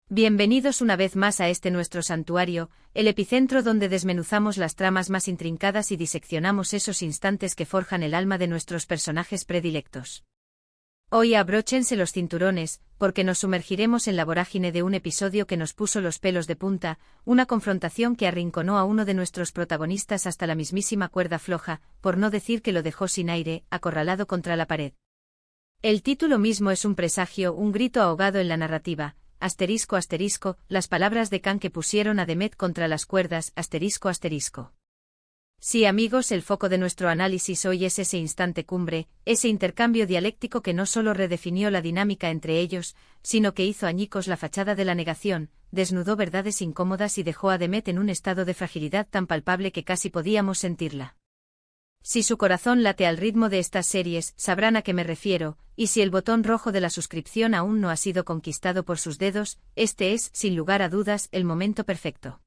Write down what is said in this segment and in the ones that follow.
Bienvenidos una vez más a este nuestro santuario, el epicentro donde desmenuzamos las tramas más intrincadas y diseccionamos esos instantes que forjan el alma de nuestros personajes predilectos. Hoy abróchense los cinturones, porque nos sumergiremos en la vorágine de un episodio que nos puso los pelos de punta, una confrontación que arrinconó a uno de nuestros protagonistas hasta la mismísima cuerda floja, por no decir que lo dejó sin aire, acorralado contra la pared. El título mismo es un presagio, un grito ahogado en la narrativa. Asterisco asterisco, las palabras de Khan que pusieron a Demet contra las cuerdas, asterisco asterisco. Sí, amigos, el foco de nuestro análisis hoy es ese instante cumbre, ese intercambio dialéctico que no solo redefinió la dinámica entre ellos, sino que hizo añicos la fachada de la negación, desnudó verdades incómodas y dejó a Demet en un estado de fragilidad tan palpable que casi podíamos sentirla. Si su corazón late al ritmo de estas series, sabrán a qué me refiero, y si el botón rojo de la suscripción aún no ha sido conquistado por sus dedos, este es, sin lugar a dudas, el momento perfecto.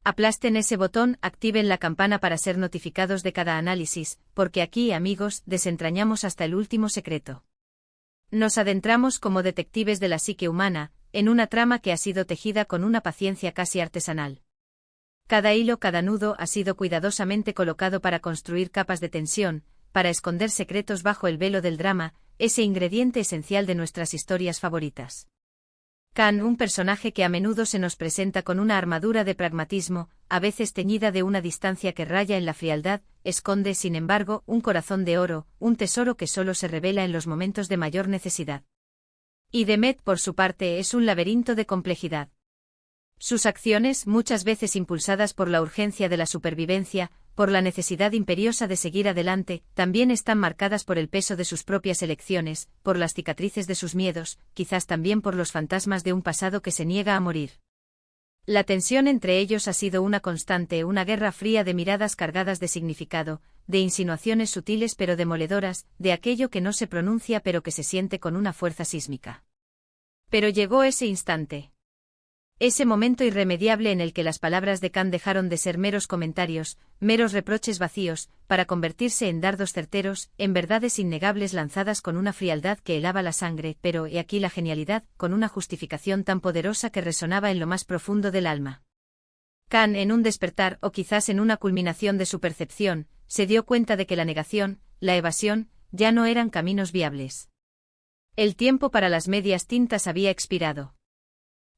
Aplasten ese botón, activen la campana para ser notificados de cada análisis, porque aquí, amigos, desentrañamos hasta el último secreto. Nos adentramos como detectives de la psique humana, en una trama que ha sido tejida con una paciencia casi artesanal. Cada hilo, cada nudo ha sido cuidadosamente colocado para construir capas de tensión, para esconder secretos bajo el velo del drama, ese ingrediente esencial de nuestras historias favoritas. Khan, un personaje que a menudo se nos presenta con una armadura de pragmatismo, a veces teñida de una distancia que raya en la frialdad, esconde, sin embargo, un corazón de oro, un tesoro que solo se revela en los momentos de mayor necesidad. Y Demet, por su parte, es un laberinto de complejidad. Sus acciones, muchas veces impulsadas por la urgencia de la supervivencia, por la necesidad imperiosa de seguir adelante, también están marcadas por el peso de sus propias elecciones, por las cicatrices de sus miedos, quizás también por los fantasmas de un pasado que se niega a morir. La tensión entre ellos ha sido una constante, una guerra fría de miradas cargadas de significado, de insinuaciones sutiles pero demoledoras, de aquello que no se pronuncia pero que se siente con una fuerza sísmica. Pero llegó ese instante. Ese momento irremediable en el que las palabras de Khan dejaron de ser meros comentarios, meros reproches vacíos, para convertirse en dardos certeros, en verdades innegables lanzadas con una frialdad que helaba la sangre, pero, he aquí la genialidad, con una justificación tan poderosa que resonaba en lo más profundo del alma. Khan, en un despertar, o quizás en una culminación de su percepción, se dio cuenta de que la negación, la evasión, ya no eran caminos viables. El tiempo para las medias tintas había expirado.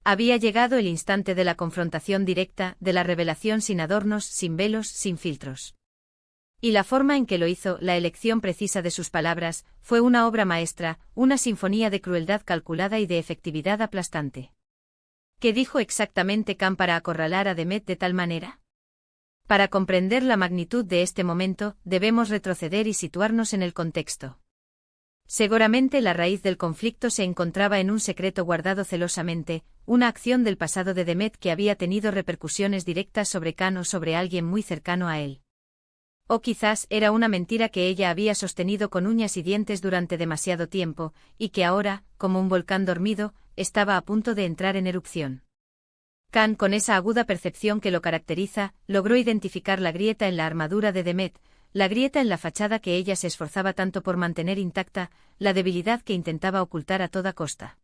Había llegado el instante de la confrontación directa, de la revelación sin adornos, sin velos, sin filtros. Y la forma en que lo hizo, la elección precisa de sus palabras, fue una obra maestra, una sinfonía de crueldad calculada y de efectividad aplastante. ¿Qué dijo exactamente Khan para acorralar a Demet de tal manera? Para comprender la magnitud de este momento, debemos retroceder y situarnos en el contexto. Seguramente la raíz del conflicto se encontraba en un secreto guardado celosamente, una acción del pasado de Demet que había tenido repercusiones directas sobre Khan o sobre alguien muy cercano a él. O quizás era una mentira que ella había sostenido con uñas y dientes durante demasiado tiempo, y que ahora, como un volcán dormido, estaba a punto de entrar en erupción. Khan, con esa aguda percepción que lo caracteriza, logró identificar la grieta en la armadura de Demet, la grieta en la fachada que ella se esforzaba tanto por mantener intacta, la debilidad que intentaba ocultar a toda costa.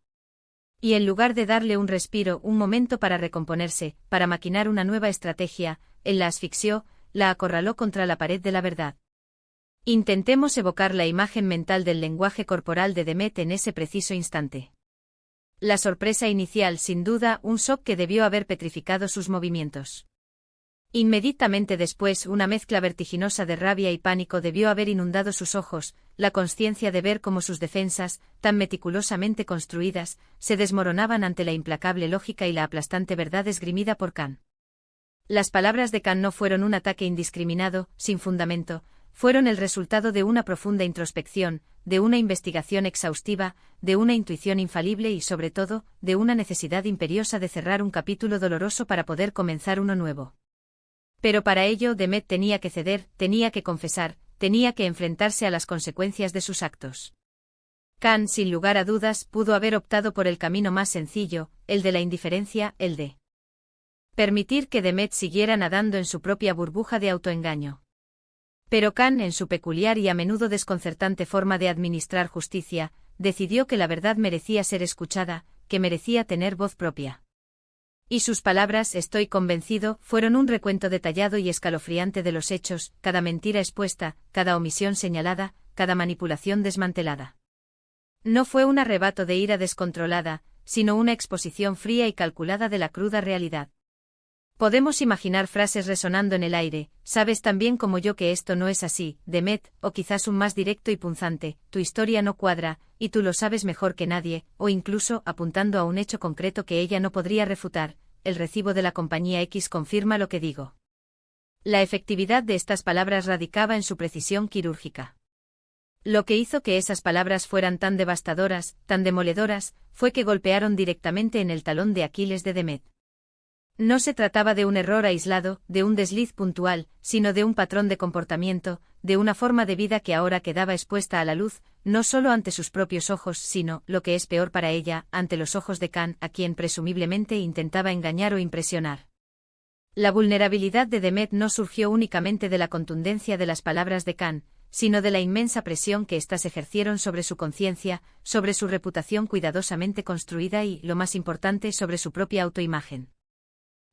Y en lugar de darle un respiro, un momento para recomponerse, para maquinar una nueva estrategia, él la asfixió, la acorraló contra la pared de la verdad. Intentemos evocar la imagen mental del lenguaje corporal de Demet en ese preciso instante. La sorpresa inicial, sin duda, un shock que debió haber petrificado sus movimientos. Inmediatamente después, una mezcla vertiginosa de rabia y pánico debió haber inundado sus ojos, la consciencia de ver cómo sus defensas, tan meticulosamente construidas, se desmoronaban ante la implacable lógica y la aplastante verdad esgrimida por Khan. Las palabras de Khan no fueron un ataque indiscriminado, sin fundamento, fueron el resultado de una profunda introspección, de una investigación exhaustiva, de una intuición infalible y, sobre todo, de una necesidad imperiosa de cerrar un capítulo doloroso para poder comenzar uno nuevo. Pero para ello Demet tenía que ceder, tenía que confesar, tenía que enfrentarse a las consecuencias de sus actos. Khan, sin lugar a dudas, pudo haber optado por el camino más sencillo, el de la indiferencia, el de permitir que Demet siguiera nadando en su propia burbuja de autoengaño. Pero Khan, en su peculiar y a menudo desconcertante forma de administrar justicia, decidió que la verdad merecía ser escuchada, que merecía tener voz propia. Y sus palabras, estoy convencido, fueron un recuento detallado y escalofriante de los hechos, cada mentira expuesta, cada omisión señalada, cada manipulación desmantelada. No fue un arrebato de ira descontrolada, sino una exposición fría y calculada de la cruda realidad. Podemos imaginar frases resonando en el aire, sabes tan bien como yo que esto no es así, Demet, o quizás un más directo y punzante, tu historia no cuadra, y tú lo sabes mejor que nadie, o incluso, apuntando a un hecho concreto que ella no podría refutar, el recibo de la compañía X confirma lo que digo. La efectividad de estas palabras radicaba en su precisión quirúrgica. Lo que hizo que esas palabras fueran tan devastadoras, tan demoledoras, fue que golpearon directamente en el talón de Aquiles de Demet. No se trataba de un error aislado, de un desliz puntual, sino de un patrón de comportamiento, de una forma de vida que ahora quedaba expuesta a la luz, no solo ante sus propios ojos, sino, lo que es peor para ella, ante los ojos de Khan, a quien presumiblemente intentaba engañar o impresionar. La vulnerabilidad de Demet no surgió únicamente de la contundencia de las palabras de Khan, sino de la inmensa presión que éstas ejercieron sobre su conciencia, sobre su reputación cuidadosamente construida y, lo más importante, sobre su propia autoimagen.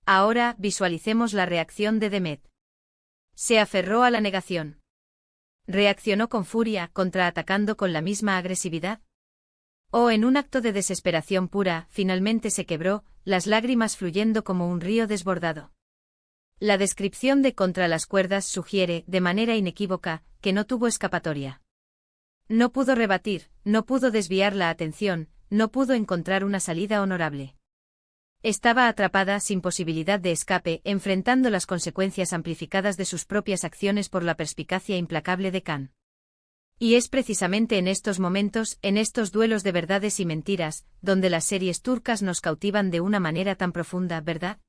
Ahora, visualicemos la reacción de Demet. Se aferró a la negación. ¿Reaccionó con furia, contraatacando con la misma agresividad? ¿O en un acto de desesperación pura, finalmente se quebró, las lágrimas fluyendo como un río desbordado? La descripción de contra las cuerdas sugiere, de manera inequívoca, que no tuvo escapatoria. No pudo rebatir, no pudo desviar la atención, no pudo encontrar una salida honorable. Estaba atrapada sin posibilidad de escape, enfrentando las consecuencias amplificadas de sus propias acciones por la perspicacia implacable de Khan. Y es precisamente en estos momentos, en estos duelos de verdades y mentiras, donde las series turcas nos cautivan de una manera tan profunda, ¿verdad?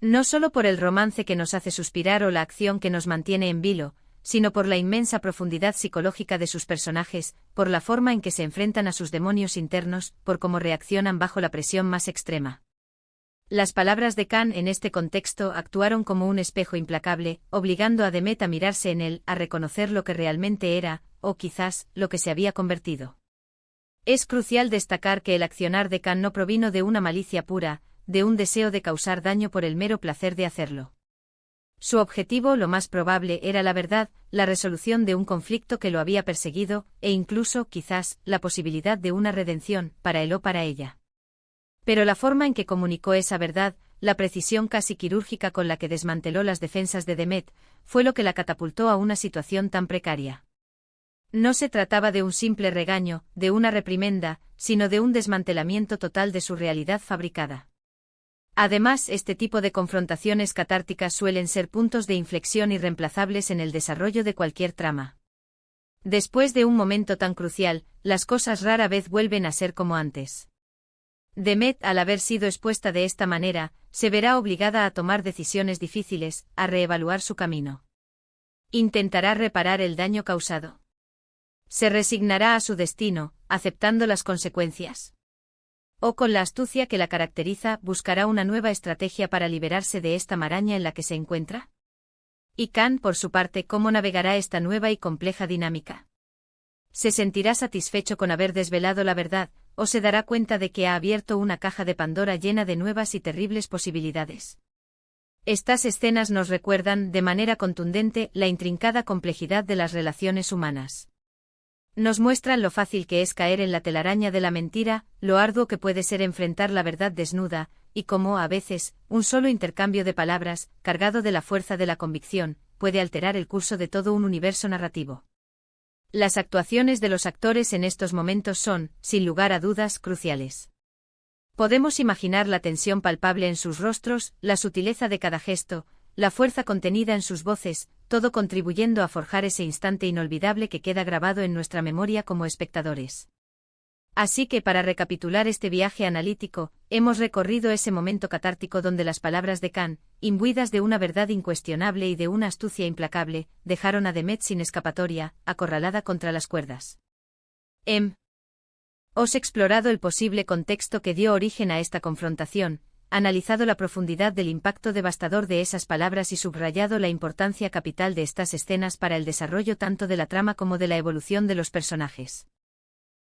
No solo por el romance que nos hace suspirar o la acción que nos mantiene en vilo, sino por la inmensa profundidad psicológica de sus personajes, por la forma en que se enfrentan a sus demonios internos, por cómo reaccionan bajo la presión más extrema. Las palabras de Khan en este contexto actuaron como un espejo implacable, obligando a Demet a mirarse en él, a reconocer lo que realmente era, o quizás, lo que se había convertido. Es crucial destacar que el accionar de Khan no provino de una malicia pura, de un deseo de causar daño por el mero placer de hacerlo. Su objetivo, lo más probable, era la verdad, la resolución de un conflicto que lo había perseguido, e incluso, quizás, la posibilidad de una redención, para él o para ella. Pero la forma en que comunicó esa verdad, la precisión casi quirúrgica con la que desmanteló las defensas de Demet, fue lo que la catapultó a una situación tan precaria. No se trataba de un simple regaño, de una reprimenda, sino de un desmantelamiento total de su realidad fabricada. Además, este tipo de confrontaciones catárticas suelen ser puntos de inflexión irreemplazables en el desarrollo de cualquier trama. Después de un momento tan crucial, las cosas rara vez vuelven a ser como antes. Demet, al haber sido expuesta de esta manera, se verá obligada a tomar decisiones difíciles, a reevaluar su camino. Intentará reparar el daño causado. Se resignará a su destino, aceptando las consecuencias. O con la astucia que la caracteriza, buscará una nueva estrategia para liberarse de esta maraña en la que se encuentra. Y Khan, por su parte, ¿cómo navegará esta nueva y compleja dinámica? ¿Se sentirá satisfecho con haber desvelado la verdad, o se dará cuenta de que ha abierto una caja de Pandora llena de nuevas y terribles posibilidades? Estas escenas nos recuerdan, de manera contundente, la intrincada complejidad de las relaciones humanas. Nos muestran lo fácil que es caer en la telaraña de la mentira, lo arduo que puede ser enfrentar la verdad desnuda, y cómo, a veces, un solo intercambio de palabras, cargado de la fuerza de la convicción, puede alterar el curso de todo un universo narrativo. Las actuaciones de los actores en estos momentos son, sin lugar a dudas, cruciales. Podemos imaginar la tensión palpable en sus rostros, la sutileza de cada gesto, la fuerza contenida en sus voces, todo contribuyendo a forjar ese instante inolvidable que queda grabado en nuestra memoria como espectadores. Así que para recapitular este viaje analítico, hemos recorrido ese momento catártico donde las palabras de Khan, imbuidas de una verdad incuestionable y de una astucia implacable, dejaron a Demet sin escapatoria, acorralada contra las cuerdas. Hemos explorado el posible contexto que dio origen a esta confrontación, analizado la profundidad del impacto devastador de esas palabras y subrayado la importancia capital de estas escenas para el desarrollo tanto de la trama como de la evolución de los personajes.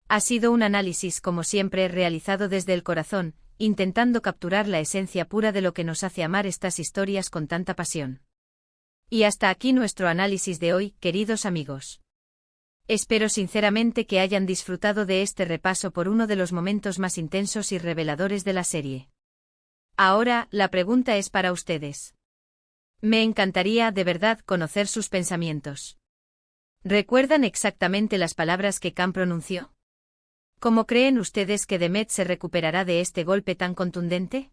Ha sido un análisis, como siempre, realizado desde el corazón, intentando capturar la esencia pura de lo que nos hace amar estas historias con tanta pasión. Y hasta aquí nuestro análisis de hoy, queridos amigos. Espero sinceramente que hayan disfrutado de este repaso por uno de los momentos más intensos y reveladores de la serie. Ahora, la pregunta es para ustedes. Me encantaría, de verdad, conocer sus pensamientos. ¿Recuerdan exactamente las palabras que Khan pronunció? ¿Cómo creen ustedes que Demet se recuperará de este golpe tan contundente?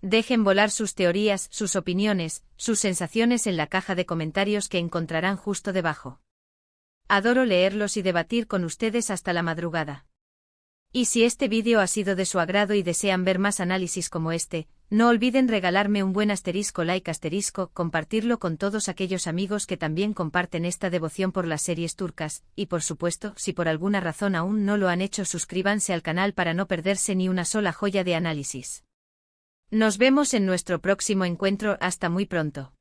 Dejen volar sus teorías, sus opiniones, sus sensaciones en la caja de comentarios que encontrarán justo debajo. Adoro leerlos y debatir con ustedes hasta la madrugada. Y si este vídeo ha sido de su agrado y desean ver más análisis como este, no olviden regalarme un buen like, compartirlo con todos aquellos amigos que también comparten esta devoción por las series turcas, y por supuesto, si por alguna razón aún no lo han hecho, suscríbanse al canal para no perderse ni una sola joya de análisis. Nos vemos en nuestro próximo encuentro, hasta muy pronto.